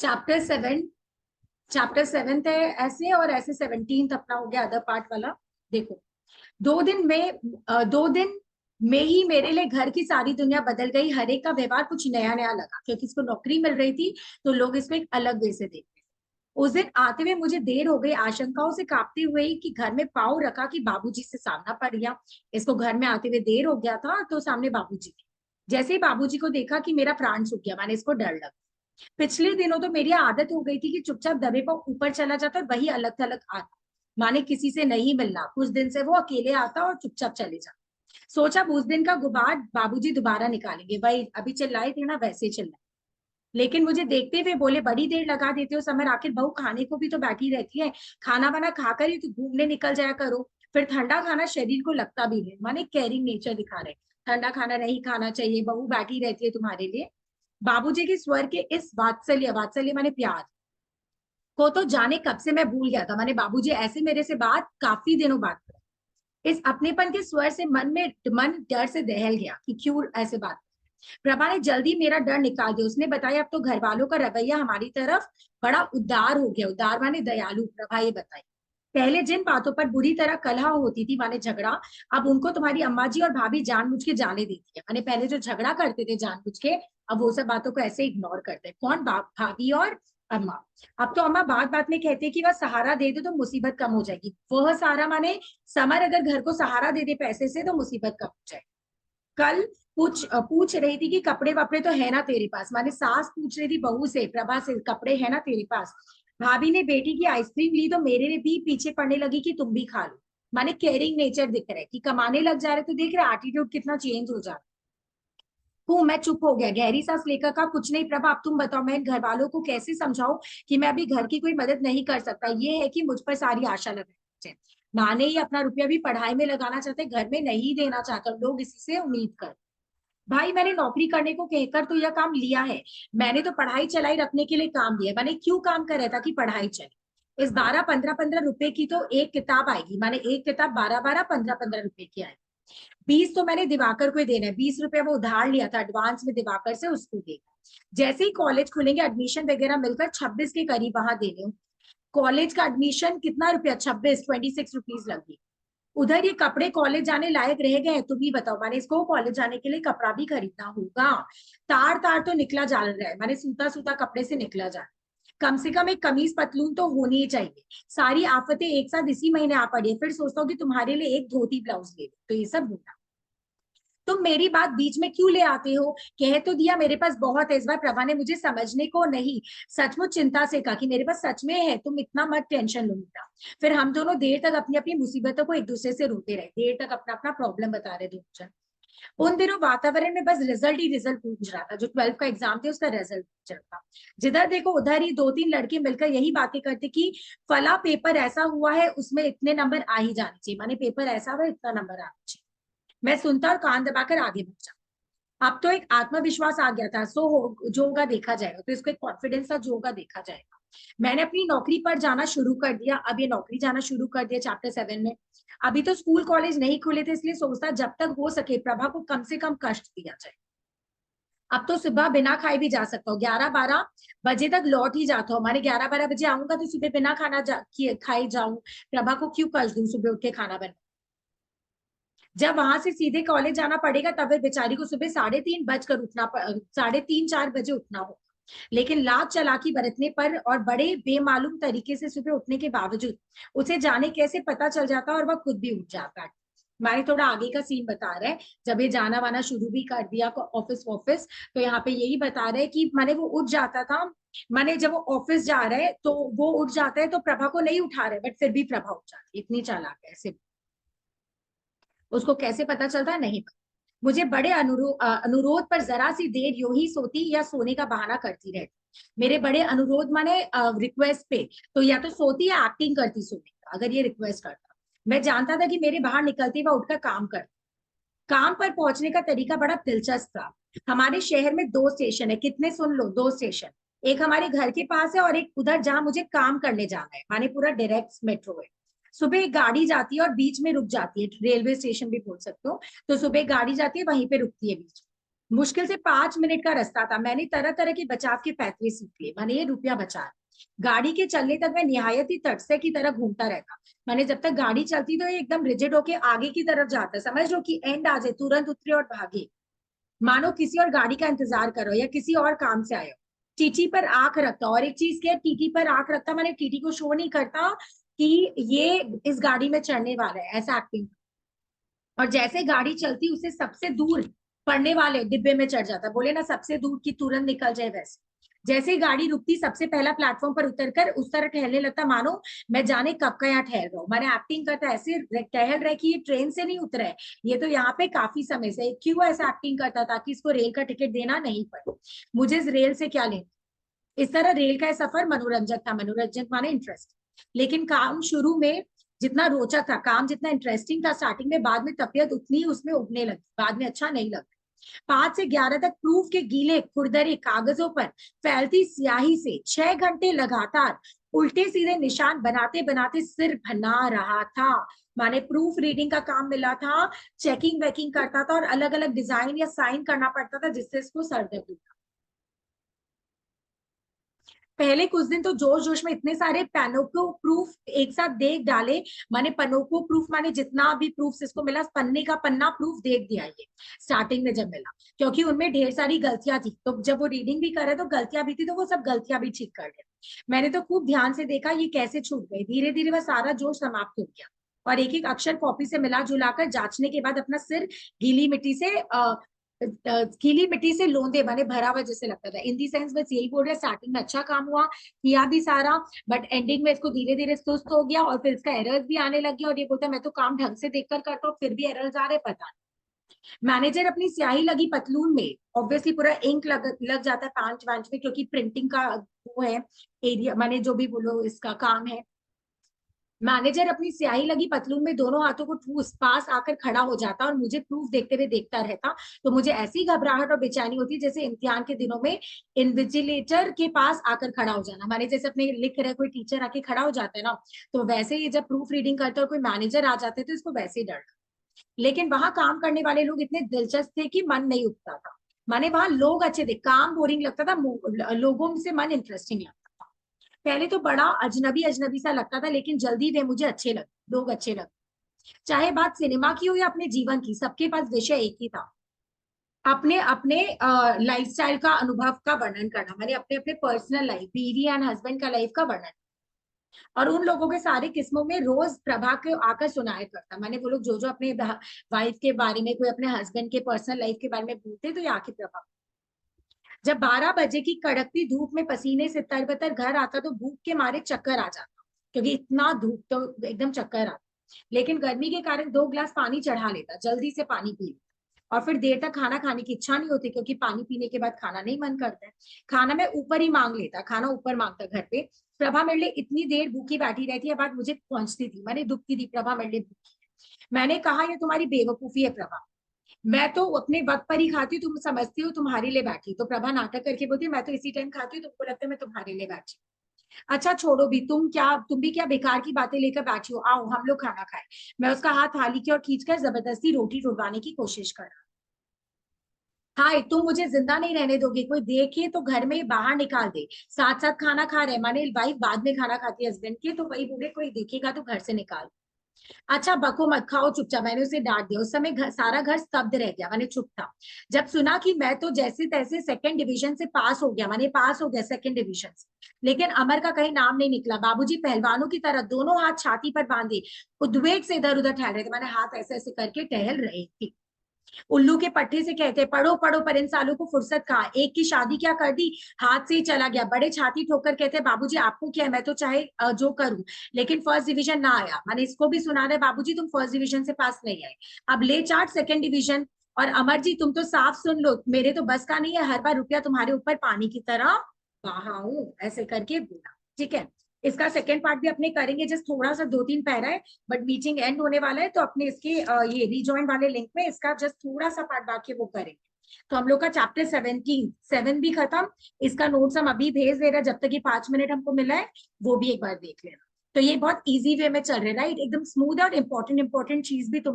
Chapter 7। Chapter 7 है ऐसे, और ऐसे 17 अपना हो गया अदर पार्ट वाला। देखो, 2 दिन में 2 दिन में ही मेरे लिए घर की सारी दुनिया बदल गई। हर एक का व्यवहार कुछ नया नया लगा, क्योंकि इसको नौकरी मिल रही थी तो लोग इसको एक अलग वे से देखते थे। उस दिन आते हुए मुझे देर हो गई, आशंकाओं से कांपते हुए कि घर में पाँव रखा कि बाबूजी से सामना पड़ गया। इसको घर में आते हुए देर हो गया था तो सामने बाबूजी थे। जैसे ही बाबूजी को देखा कि मेरा प्राण सूख गया, माने इसको डर लगा। पिछले दिनों तो मेरी आदत हो गई थी कि चुपचाप दबे पर ऊपर चला जाता और वही अलग थलग आता, माने किसी से नहीं मिलना। कुछ दिन से वो अकेले आता और चुपचाप चले जाता। सोचा उस दिन का गुबार बाबूजी दोबारा निकालेंगे, भाई अभी चिल्लाए थे ना वैसे चिल्लाए। लेकिन मुझे देखते हुए बोले, बड़ी देर लगा देते हो समर, आखिर बहू खाने को भी तो बैठी रहती है, खाना वाना खाकर ही तो घूमने निकल जाया करो। फिर ठंडा खाना शरीर को लगता भी है, माने केयरिंग नेचर दिखा रहे। ठंडा खाना नहीं खाना चाहिए, बहू बैठी रहती है तुम्हारे लिए। बाबूजी के स्वर के इस वात्सल्य, वात्सल्य माने प्यार को तो जाने कब से मैं भूल गया था। माने बाबूजी ऐसे मेरे से बात काफी दिनों बाद करे। इस अपनेपन के स्वर से मन डर से दहल गया कि क्यों ऐसे बात। प्रभा ने जल्दी मेरा डर निकाल दिया। उसने बताया, अब तो घर वालों का रवैया हमारी तरफ बड़ा उदार हो गया। उदार माने दयालु। प्रभा ये बताई, पहले जिन बातों पर बुरी तरह कलह होती थी माने झगड़ा, अब उनको तुम्हारी अम्मा जी और भाभी जानबूझ के जाने देती है। माने पहले जो झगड़ा करते थे जानबूझ के, अब वो सब बातों को ऐसे इग्नोर करते हैं। कौन? भाभी और अम्मा। अब तो अम्मा बात बात में कहते हैं कि वह सहारा दे दे तो मुसीबत कम हो जाएगी। वह सहारा माने समर अगर घर को सहारा दे दे पैसे से तो मुसीबत कम हो जाएगी। कल पूछ रही थी कि कपड़े वपड़े तो है ना तेरे पास, माने सास पूछ रही थी बहू से, प्रभा से, कपड़े है ना तेरे पास। भाभी ने बेटी की आइसक्रीम ली तो मेरे भी पीछे पड़ने लगी कि तुम भी खा लो। माने केयरिंग नेचर दिख रहा है कि कमाने लग जा रहे तो देख रहे एटीट्यूड कितना चेंज हो जा रहा हूँ। मैं चुप हो गया। गहरी सांस लेकर कहा, कुछ नहीं प्रभा, अब तुम बताओ मैं घर वालों को कैसे समझाऊं कि मैं अभी घर की कोई मदद नहीं कर सकता। ये है कि मुझ पर सारी आशा लगा है। माने ही अपना रुपया भी पढ़ाई में लगाना चाहते, घर में नहीं देना चाहता। लोग इसी से उम्मीद कर, भाई मैंने नौकरी करने को कहकर तो यह काम लिया है। मैंने तो पढ़ाई चलाई रखने के लिए काम लिया। मैंने क्यों काम कर रहा था कि पढ़ाई चले। इस 12-15-15 रुपए की तो एक किताब आएगी, माने एक किताब 12-12 15-15 रुपए की आएगी। 20 तो मैंने दिवाकर को ही देना है। 20 रुपया वो उधार लिया था एडवांस में दिवाकर से, उसको देगा। जैसे ही कॉलेज खुलेंगे एडमिशन वगैरह मिलकर 26 के करीब वहां देने। कॉलेज का एडमिशन कितना रुपया? 26 लगी। उधर ये कपड़े कॉलेज जाने लायक रह गए, तुम ही बताओ। माने इसको कॉलेज जाने के लिए कपड़ा भी खरीदना होगा। तार तार तो निकला जा रहा है, माने सूता सूता कपड़े से निकला जा रहा है। कम से कम एक कमीज पतलून तो होनी ही चाहिए। सारी आफतें एक साथ इसी महीने आ पड़ी है। फिर सोचता हूँ कि तुम्हारे लिए एक धोती ब्लाउज ले लो, तो ये सब होना। तुम मेरी बात बीच में क्यों ले आते हो? कह तो दिया मेरे पास बहुत है। इस बार प्रभा ने मुझे समझने को नहीं, सचमुच चिंता से कहा कि मेरे पास सच में है, तुम इतना मत टेंशन लो बेटा। फिर हम दोनों देर तक अपनी अपनी मुसीबतों को एक दूसरे से रोते रहे। देर तक अपना अपना प्रॉब्लम बता रहे दोनों जन। उन दिनों वातावरण में बस रिजल्ट ही रिजल्ट पूछ रहा था। जो 12th का एग्जाम थे उसका रिजल्ट पूछ रहा था। जिधर देखो उधर ही 2-3 लड़के मिलकर यही बातें करते कि फला पेपर ऐसा हुआ है, उसमें इतने नंबर आ ही जाने चाहिए। माने पेपर ऐसा हुआ, इतना नंबर आना चाहिए। मैं सुनता और कान दबाकर आगे बढ़ जाता। अब तो एक आत्मविश्वास आ गया था। जो होगा देखा जाएगा। तो इसको एक कॉन्फिडेंस था, जो होगा देखा जाएगा। मैंने अपनी नौकरी पर जाना शुरू कर दिया। अब ये नौकरी जाना शुरू कर दिया चैप्टर 7 में। अभी तो स्कूल कॉलेज नहीं खुले थे, इसलिए सोचता जब तक हो सके प्रभा को कम से कम कष्ट दिया जाए। अब तो सुबह बिना खाए भी जा सकता हूँ। 11-12 बजे तक लौट ही जाता हूँ। हमारे 11-12 बजे आऊंगा तो सुबह बिना खाए जाऊं। प्रभा को क्यों कष्ट दूं सुबह उठ के खाना बना। जब वहां से सीधे कॉलेज जाना पड़ेगा तब फिर बेचारी को सुबह 3:30 4 बजे उठना हो। लेकिन लाख चालाकी बरतने पर और बड़े बेमालूम तरीके से सुबह उठने के बावजूद उसे जाने कैसे पता चल जाता और वह खुद भी उठ जाता है। मैंने थोड़ा आगे का सीन बता रहा है। जब ये जाना वाना शुरू भी कर दिया ऑफिस ऑफिस, तो यहाँ पे यही बता रहे हैं कि माने वो उठ जाता था। माने जब वो ऑफिस जा रहे हैं तो वो उठ जाता है तो प्रभा को नहीं उठा रहे, बट फिर भी प्रभा उठ जाती है। इतनी चालाक है ऐसे। उसको कैसे पता चलता है नहीं पता। मुझे बड़े अनुरोध पर जरा सी देर यूं ही सोती या सोने का बहाना करती रहती। मेरे बड़े अनुरोध माने रिक्वेस्ट पे तो या तो सोती या एक्टिंग करती सोने का, अगर ये रिक्वेस्ट करता। मैं जानता था कि मेरे बाहर निकलते वह उठकर काम कर। काम पर पहुंचने का तरीका बड़ा दिलचस्प था। हमारे शहर में 2 स्टेशन है। कितने? सुन लो, 2 स्टेशन। एक हमारे घर के पास है और एक उधर जहां मुझे काम करने जाना है, माने पूरा डायरेक्ट मेट्रो है। सुबह एक गाड़ी जाती है और बीच में रुक जाती है। रेलवे स्टेशन भी बोल सकते हो। तो सुबह गाड़ी जाती है, वहीं पे रुकती है बीच में। मुश्किल से 5 मिनट का रास्ता था। मैंने तरह तरह के बचाव के पैतरे सीख लिए, मैंने ये रुपया बचा। गाड़ी के चलने तक मैं निहायत ही तटस्थे की तरह घूमता रहता। मैंने जब तक गाड़ी चलती तो ये एकदम रिजिड होके आगे की तरफ जाता, समझ लो कि एंड आ जाए, तुरंत उतरे और भागे, मानो किसी और गाड़ी का इंतजार करो या किसी और काम से आए हो। टीटी पर आंख रखता। और एक चीज क्या, टीटी पर आंख रखता, मैंने टीटी को शो नहीं करता कि ये इस गाड़ी में चढ़ने वाला है, ऐसा एक्टिंग। और जैसे गाड़ी चलती उसे सबसे दूर पड़ने वाले डिब्बे में चढ़ जाता, बोले ना सबसे दूर की तुरंत निकल जाए वैसे। जैसे ही गाड़ी रुकती सबसे पहला प्लेटफॉर्म पर उतरकर उस तरह टहलने लगता मानो मैं जाने कब का यहाँ ठहर रहा हूँ। मैंने एक्टिंग करता ऐसे टहल रहे कि ये ट्रेन से नहीं उतरा है, ये तो यहाँ पे काफी समय से। क्यों ऐसा एक्टिंग करता, ताकि इसको रेल का टिकट देना नहीं पड़े, मुझे इस रेल से क्या लेना। इस तरह रेल का सफर मनोरंजक था, मनोरंजक माने इंटरेस्ट। लेकिन काम शुरू में जितना रोचक था, काम जितना इंटरेस्टिंग था स्टार्टिंग में, बाद में तबीयत उतनी उसमें उगने लगी, बाद में अच्छा नहीं लगता। 5 से 11 तक प्रूफ के गीले खुरदरे कागजों पर फैलती स्याही से 6 घंटे लगातार उल्टे सीधे निशान बनाते बनाते सिर बना रहा था। माने प्रूफ रीडिंग का काम मिला था, चेकिंग वेकिंग करता था और अलग अलग डिजाइन या साइन करना पड़ता था जिससे इसको सर दर्द होता। पहले कुछ दिन तो जोश जोश में इतने सारे पैनोको प्रूफ एक साथ देख डाले। माने पनोको प्रूफ माने जितना भी प्रूफ इसको मिला, पन्ने का पन्ना प्रूफ देख दिया ये स्टार्टिंग में जब मिला, क्योंकि उनमें ढेर सारी गलतियां थी। तो जब वो रीडिंग भी कर रहे तो गलतियां भी थी, तो वो सब गलतियां भी ठीक कर लिया। मैंने तो खूब ध्यान से देखा ये कैसे छूट गई। धीरे धीरे वह सारा जोश समाप्त हो गया और एक एक अक्षर कॉपी से मिला जुलाकर जांचने के बाद अपना सिर गीली मिट्टी से गीली मिट्टी से लोंदे माने भरा हुआ जैसे लगता था। इन दी सेंस बस यही बोल रहे, स्टार्टिंग में अच्छा काम हुआ, किया भी सारा, बट एंडिंग में इसको धीरे धीरे सुस्त हो गया और फिर इसका एरर्स भी आने लग गया। और ये बोलता मैं तो काम ढंग से देखकर करता हूँ फिर भी एरर्स आ रहे, पता नहीं। मैनेजर अपनी स्याही लगी पतलून में, ऑब्वियसली पूरा इंक लग जाता है पांच वांच में, क्योंकि प्रिंटिंग का वो है एरिया, माने जो भी बोलो इसका काम है। मैनेजर अपनी स्याही लगी पतलून में दोनों हाथों को ठूस पास आकर खड़ा हो जाता और मुझे प्रूफ देखते हुए देखता रहता। तो मुझे ऐसी घबराहट और बेचैनी होती जैसे इम्तिहान के दिनों में इन्विजिलेटर के पास आकर खड़ा हो जाना। माने जैसे अपने लिख रहे कोई टीचर आके खड़ा हो जाता है ना, तो वैसे ही जब प्रूफ रीडिंग करते और कोई मैनेजर आ जाते तो इसको वैसे ही डर। लेकिन वहां काम करने वाले लोग इतने दिलचस्प थे कि मन नहीं उठता था। माने वहां लोग अच्छे थे, काम बोरिंग लगता था, लोगों से मन इंटरेस्टिंग लगता। पहले तो बड़ा अजनबी अजनबी सा लगता था, लेकिन जल्दी वे मुझे अच्छे लगे, लोग अच्छे लगे। चाहे बात सिनेमा की हो या अपने जीवन की, सबके पास विषय एक ही था, अपने अपने लाइफस्टाइल का अनुभव का वर्णन करना। मैंने अपने अपने पर्सनल लाइफ, बीवी एंड हस्बैंड का लाइफ का वर्णन। और उन लोगों के सारे किस्मों में रोज प्रभा के आकर सुनाया करता। मैंने वो लोग जो जो अपने वाइफ के बारे में, कोई अपने हस्बैंड के पर्सनल लाइफ के बारे में बोलते तो ये आके प्रभा। जब 12 बजे की कड़कती धूप में पसीने से तरबतर घर आता तो भूख के मारे चक्कर आ जाता, क्योंकि इतना धूप तो एकदम चक्कर आता। लेकिन गर्मी के कारण 2 गिलास पानी चढ़ा लेता, जल्दी से पानी पी लेता। और फिर देर तक खाना खाने की इच्छा नहीं होती, क्योंकि पानी पीने के बाद खाना नहीं मन करता है। खाना मैं ऊपर ही मांग लेता, खाना ऊपर मांगता घर पे। प्रभा मेरे लिए इतनी देर भूखी बैठी रहती है, बात मुझे पहुंचती थी, मैंने दुखती थी प्रभा मेरे लिए भूखी है। मैंने कहा ये तुम्हारी बेवकूफी है प्रभा, मैं तो अपने वक्त पर ही खाती हूँ, तुम समझती हो तुम्हारे लिए बैठी। तो प्रभा नाटक करके बोलती है मैं तो इसी टाइम खाती हूँ, तुमको लगता है मैं तुम्हारे लिए बैठी। अच्छा छोड़ो भी, तुम भी क्या बेकार की बातें लेकर बैठी हो, आओ हम लोग खाना खाए। मैं उसका हाथ थाली की ओर खींचकर जबरदस्ती रोटी टुरवाने की कोशिश कर रहा। हाय, तुम मुझे जिंदा नहीं रहने दोगे, कोई देखे तो घर में बाहर निकाल दे। साथ साथ खाना खा रहे, माने वाइफ बाद में खाना खाती है हस्बैंड के, तो वही बोले कोई देखेगा तो घर से निकाल। अच्छा बको मत, खाओ चुपचाप, मैंने उसे डांट दिया। उस समय सारा घर स्तब्ध रह गया, मैंने चुप था। जब सुना कि मैं तो जैसे तैसे सेकंड डिवीजन से पास हो गया, मैंने पास हो गया सेकंड डिवीजन से, लेकिन अमर का कहीं नाम नहीं निकला। बाबूजी पहलवानों की तरह दोनों हाथ छाती पर बांधे उद्वेग से इधर उधर टहल रहे थे, मैंने हाथ ऐसे ऐसे करके टहल रहे थे। उल्लू के पट्टे से कहते पढ़ो पढ़ो, पर इन सालों को फुर्सत कहाँ, एक की शादी क्या कर दी, हाथ से ही चला गया। बड़े छाती ठोकर कहते बाबूजी आपको क्या है, मैं तो चाहे जो करूं, लेकिन फर्स्ट डिवीजन ना आया। मैंने इसको भी सुना रहे बाबूजी तुम फर्स्ट डिवीजन से पास नहीं आए, अब ले चार्ट सेकंड डिवीजन। और अमर जी तुम तो साफ सुन लो, मेरे तो बस का नहीं है हर बार रुपया तुम्हारे ऊपर पानी की तरह बहाऊं, ऐसे करके बोला। ठीक है, इसका सेकंड पार्ट भी अपने करेंगे, जस्ट थोड़ा सा 2-3 पैरा है, बट मीटिंग एंड होने वाला है, तो अपने इसके ये रिजॉइन वाले लिंक में इसका जस्ट थोड़ा सा पार्ट बाकी वो करेंगे। तो हम लोग का चैप्टर 7 भी खत्म। इसका नोट्स हम अभी भेज दे रहे हैं, जब तक ये 5 मिनट हमको मिला है वो भी एक बार देख लेना। तो ये बहुत इजी वे में चल रहा है, राइट, एकदम स्मूथ है, और इंपॉर्टेंट इंपॉर्टेंट चीज भी तुम